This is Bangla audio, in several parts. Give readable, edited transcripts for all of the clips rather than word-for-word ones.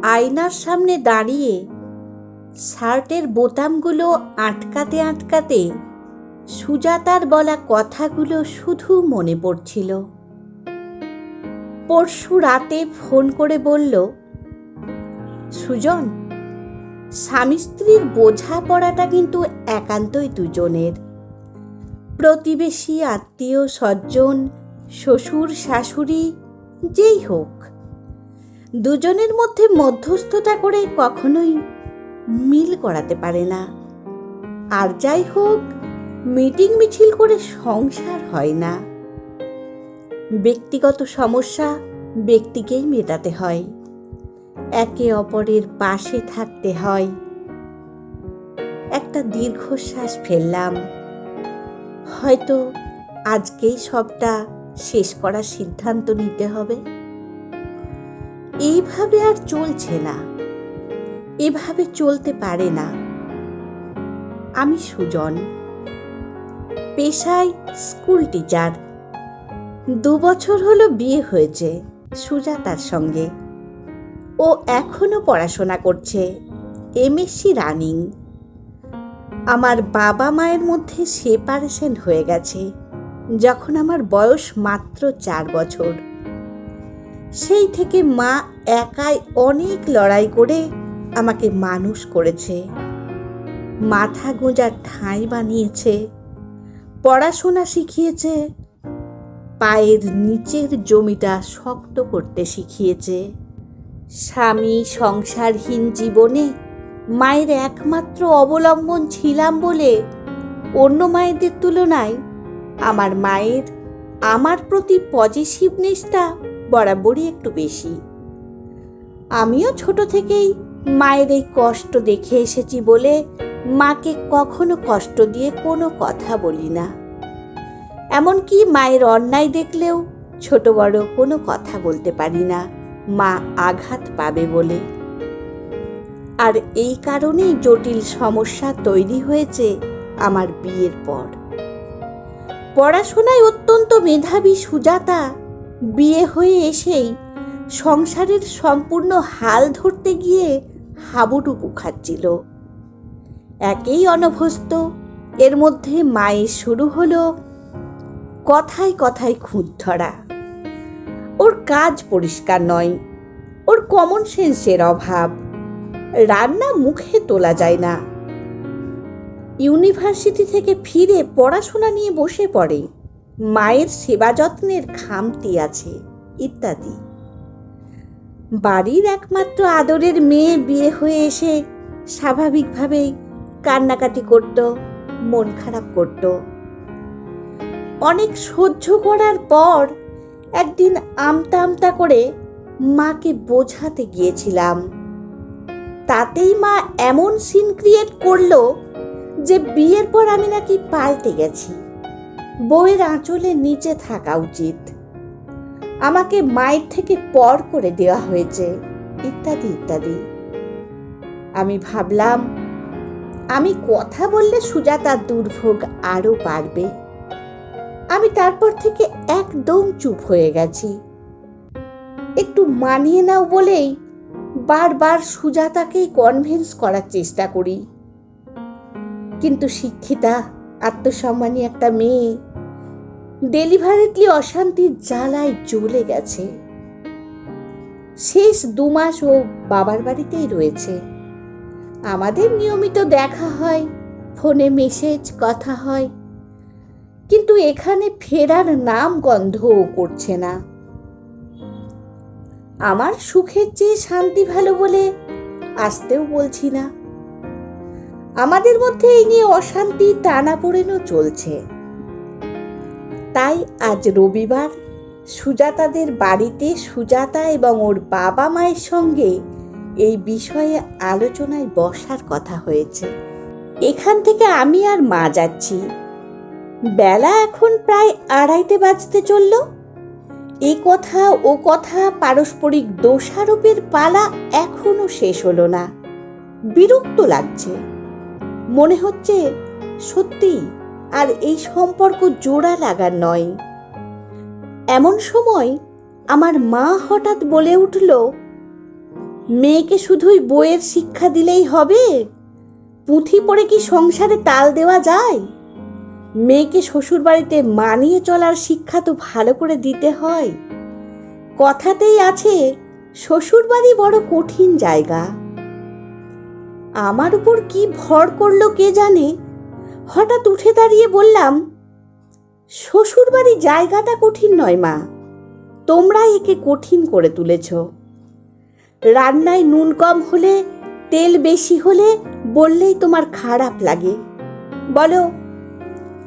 আয়নার সামনে দাঁড়িয়ে শার্টের বোতামগুলো আটকাতে আটকাতে সুজাতার বলা কথাগুলো শুধু মনে পড়ছিল। পরশু রাতে ফোন করে বলল, সুজন, স্বামী স্ত্রীর বোঝাপড়াটা কিন্তু একান্তই দুজনের। প্রতিবেশী, আত্মীয় স্বজন, শ্বশুর শাশুড়ি, যেই হোক, দুজনের মধ্যে মধ্যস্থতা করে কখনোই মিল করাতে পারে না। আর যাই হোক, মিটিং মিছিল করে সংসার হয় না। ব্যক্তিগত সমস্যা ব্যক্তিকেই মেটাতে হয়, একে অপরের পাশে থাকতে হয়। একটা দীর্ঘশ্বাস ফেললাম। হয়তো আজকেই সবটা শেষ করার সিদ্ধান্ত নিতে হবে। এইভাবে আর চলছে না, এভাবে চলতে পারে না। আমি সুজন, পেশায় স্কুল টিচার। 2 বছর হলো বিয়ে হয়েছে সুজাতার সঙ্গে। ও এখনো পড়াশোনা করছে, এমএসসি রানিং। আমার বাবা মায়ের মধ্যে সেপারেশন হয়ে গেছে যখন আমার বয়স মাত্র 4 বছর। সেই থেকে মা একাই অনেক লড়াই করে আমাকে মানুষ করেছে, মাথা গোঁজার ঠাঁই বানিয়েছে, পড়াশোনা শিখিয়েছে, পায়ের নিচের জমিটা শক্ত করতে শিখিয়েছে। স্বামী সংসারহীন জীবনে মায়ের একমাত্র অবলম্বন ছিলাম বলে অন্য মায়েদের তুলনায় আমার মায়ের আমার প্রতি পজিটিভনেসটা বরাবরই একটু বেশি। আমিও ছোট থেকেই মায়ের এই কষ্ট দেখে এসেছি বলে মাকে কখনো কষ্ট দিয়ে কোনো কথা বলি না। এমনকি মায়ের অন্যায় দেখলেও ছোট বড় কোনো কথা বলতে পারি না, মা আঘাত পাবে বলে। আর এই কারণেই জটিল সমস্যা তৈরি হয়েছে আমার বিয়ের পর। পড়াশোনায় অত্যন্ত মেধাবী সুজাতা বিয়ে হয়ে এসেই সংসারের সম্পূর্ণ হাল ধরতে গিয়ে হাবুডুবু খাচ্ছিল। একেই অনভ্যস্ত, এর মধ্যে মায়ের শুরু হলো কথায় কথায় খুঁত ধরা। ওর কাজ পরিষ্কার নয়, ওর কমন সেন্সের অভাব, রান্না মুখে তোলা যায় না, ইউনিভার্সিটি থেকে ফিরে পড়াশোনা নিয়ে বসে পড়ে, মায়ের সেবা যত্নের খামতি আছে, ইত্যাদি। বাড়ির একমাত্র আদরের মেয়ে বিয়ে হয়ে এসে স্বাভাবিকভাবেই কান্নাকাটি করত, মন খারাপ করত। অনেক সহ্য করার পর একদিন আমতা আমতা করে মাকে বোঝাতে গিয়েছিলাম। তাতেই মা এমন সিন ক্রিয়েট করলো যে বিয়ের পর আমি নাকি পাল্টে গেছি, বউয়ের আঁচলের নিচে থাকা উচিত, আমাকে মায়ের থেকে পর করে দেওয়া হয়েছে, ইত্যাদি ইত্যাদি। আমি ভাবলাম আমি কথা বললে সুজাতার দুর্ভোগ আরো বাড়বে। আমি তারপর থেকে একদম চুপ হয়ে গেছি। একটু মানিয়ে নাও বলেই বারবার সুজাতাকেই কনভিন্স করার চেষ্টা করি। কিন্তু শিক্ষিতা, আত্মসম্মানী একটা মেয়ে ডেলিভারিটলি অশান্তির জ্বালায় জ্বলে গেছে। শেষ 2 মাস ও বাবার বাড়িতেই রয়েছে। আমাদের নিয়মিত দেখা হয়, ফোনে মেসেজ, কথা হয়, কিন্তু এখানে ফেরার নাম গন্ধও করছে না। আমার সুখের চেয়ে শান্তি ভালো বলে আসতেও বলছি না। আমাদের মধ্যে এই নিয়ে অশান্তি টানাপোড়েনও চলছে। তাই আজ রবিবার সুজাতাদের বাড়িতে সুজাতা এবং ওর বাবা মায়ের সঙ্গে এই বিষয়ে আলোচনায় বসার কথা হয়েছে। এখান থেকে আমি আর মা যাচ্ছি। বেলা এখন প্রায় 2:30 বাজতে চলল। এ কথা ও কথা পারস্পরিক দোষারোপের পালা এখনো শেষ হলো না। বিরক্ত লাগছে। মনে হচ্ছে সত্যি আর এই সম্পর্ক জোড়া লাগার নয়। এমন সময় আমার মা হঠাৎ বলে উঠল, মেয়েকে শুধুই বইয়ের শিক্ষা দিলেই হবে? পুঁথি পড়ে কি সংসারে তাল দেওয়া যায়? মেয়েকে শ্বশুরবাড়িতে মানিয়ে চলার শিক্ষা তো ভালো করে দিতে হয়। কথাতেই আছে, শ্বশুরবাড়ি বড় কঠিন জায়গা। আমার উপর কি ভর করলো কে জানে, হঠাৎ উঠে দাঁড়িয়ে বললাম, শ্বশুরবাড়ি জায়গাটা কঠিন নয় মা, তোমরাই একে কঠিন করে তুলেছ। রান্নায় নুন কম হলে, তেল বেশি হলে বললেই তোমার খারাপ লাগে। বলো,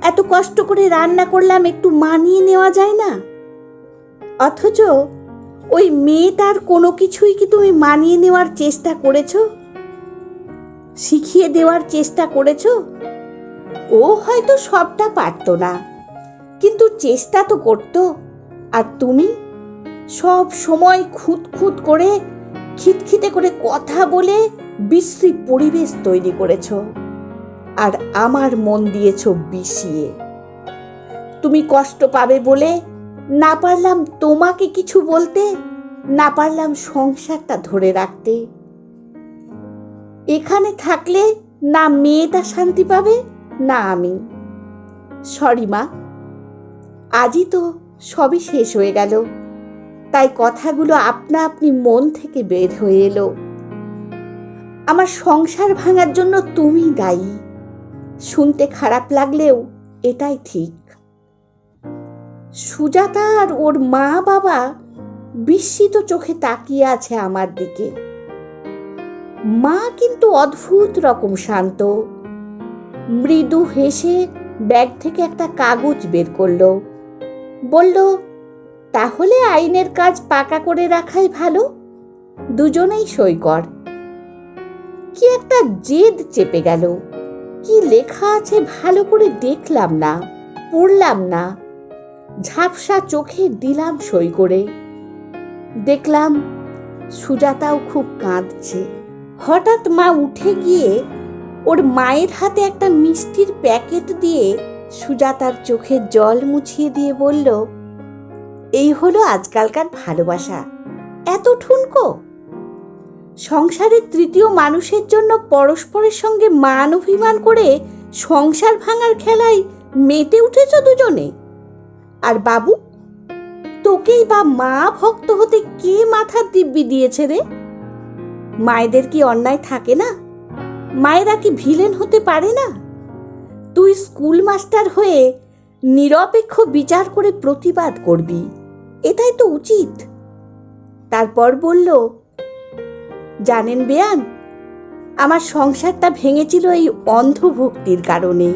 এত কষ্ট করে রান্না করলাম, একটু মানিয়ে নেওয়া যায় না? অথচ ওই মেয়েটার কোনো কিছুই কি তুমি মানিয়ে নেওয়ার চেষ্টা করেছো? শিখিয়ে দেওয়ার চেষ্টা করেছো? ও হয়তো সবটা পারতো না, কিন্তু চেষ্টা তো করতো। আর তুমি সব সময় খুঁত খুঁত করে, খিটখিটে করে কথা বলে বিশ্রী পরিবেশ তৈরি করেছ, আর আমার মন দিয়েছ বিষিয়ে। তুমি কষ্ট পাবে বলে না পারলাম তোমাকে কিছু বলতে, না পারলাম সংসারটা ধরে রাখতে। এখানে থাকলে না মেয়েটা শান্তি পাবে, না আমি। সরি মা, আজই তো সবই শেষ হয়ে গেল, তাই কথাগুলো আপনা আপনি মন থেকে বের হয়ে এলো। আমার সংসার ভাঙার জন্য তুমি দায়ী। শুনতে খারাপ লাগলেও এটাই ঠিক। সুজাতা আর ওর মা বাবা বিস্মিত চোখে তাকিয়ে আছে আমার দিকে। মা কিন্তু অদ্ভুত রকম শান্ত। মৃদু হেসে ব্যাগ থেকে একটা কাগজ বের করলো, বলল, তাহলে আইনের কাজ পাকা করে রাখাই ভালো, দুজনেই সই কর। কি একটা জেদ চেপে গেল। কি লেখা আছে ভালো করে দেখলাম না, পড়লাম না। ঝাপসা চোখে দিলাম সই করে। দেখলাম সুজাতাও খুব কাঁদছে। হঠাৎ মা উঠে গিয়ে ওর মায়ের হাতে একটা মিষ্টির প্যাকেট দিয়ে সুজাতার চোখের জল মুছিয়ে দিয়ে বলল, এই হলো আজকালকার ভালোবাসা, এত ঠুনকো। সংসারের তৃতীয় মানুষের জন্য পরস্পরের সঙ্গে মান অভিমান করে সংসার ভাঙার খেলায় মেতে উঠেছ দুজনে। আর বাবু, তোকেই বা মা ভক্ত হতে কে মাথার দিব্যি দিয়েছে রে? মায়েদের কি অন্যায় থাকে না? মায়েরা কি ভিলেন হতে পারে না? তুই স্কুল মাস্টার হয়ে নিরপেক্ষ বিচার করে প্রতিবাদ করবি, এটাই তো উচিত। তারপর বলল, জানেন বেয়ান, আমার সংসারটা ভেঙেছিল এই অন্ধভক্তির কারণে।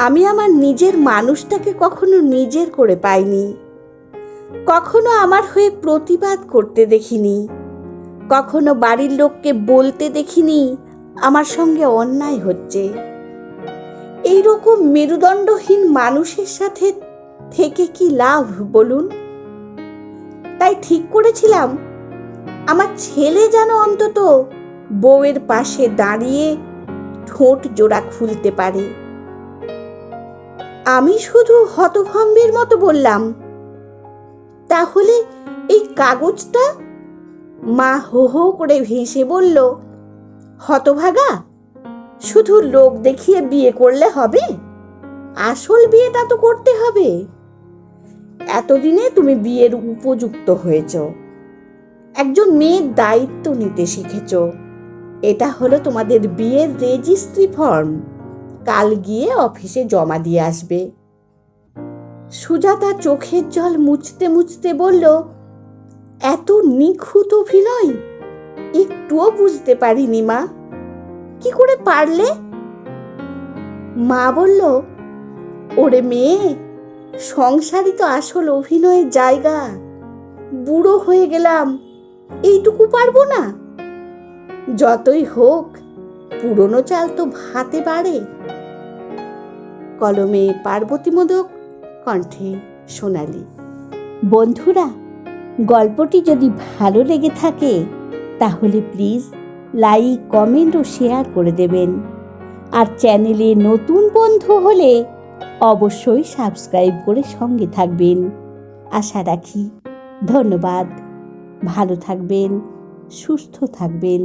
আমি আমার নিজের মানুষটাকে কখনো নিজের করে পাইনি, কখনো আমার হয়ে প্রতিবাদ করতে দেখিনি, কখনো বাড়ির লোককে বলতে দেখিনি আমার সঙ্গে অন্যায় হচ্ছে। এইরকম মেরুদণ্ডহীন মানুষের সাথে থেকে কি লাভ বলুন? তাই ঠিক করেছিলাম, আমার ছেলে যেন অন্তত বউয়ের পাশে দাঁড়িয়ে ঠোঁট জোড়া খুলতে পারে। আমি শুধু হতভম্বের মতো বললাম, তাহলে এই কাগজটা? মা হো হো করে ভেসে বলল, হতভাগা, শুধু লোক দেখিয়ে বিয়ে করলে হবে? আসল বিয়েটা তো করতে হবে। এতদিনে তুমি বিয়ের উপযুক্ত হয়েছ, একজন মেয়ের দায়িত্ব নিতে শিখেছ। এটা হলো তোমাদের বিয়ের রেজিস্ট্রি ফর্ম, কাল গিয়ে অফিসে জমা দিয়ে আসবে। সুজাতা চোখের জল মুছতে মুছতে বলল, এত নিখুঁত অভিনয় একটুও বুঝতে পারিনি মা, কি করে পারলে? মা বলল, ওরে মেয়ে, সংসারই তো আসল অভিনয়ের জায়গা। বুড়ো হয়ে গেলাম, এইটুকু পারবো না? যতই হোক, পুরনো চাল তো ভাতে বাড়ে। কলমে পার্বতী মোদক, কণ্ঠে সোনালী। বন্ধুরা, গল্পটি যদি ভালো লেগে থাকে তাহলে প্লিজ লাইক, কমেন্ট ও শেয়ার করে দেবেন। আর চ্যানেলে নতুন বন্ধু হলে অবশ্যই সাবস্ক্রাইব করে সঙ্গে থাকবেন। আশা রাখি। ধন্যবাদ। ভালো থাকবেন। সুস্থ থাকবেন।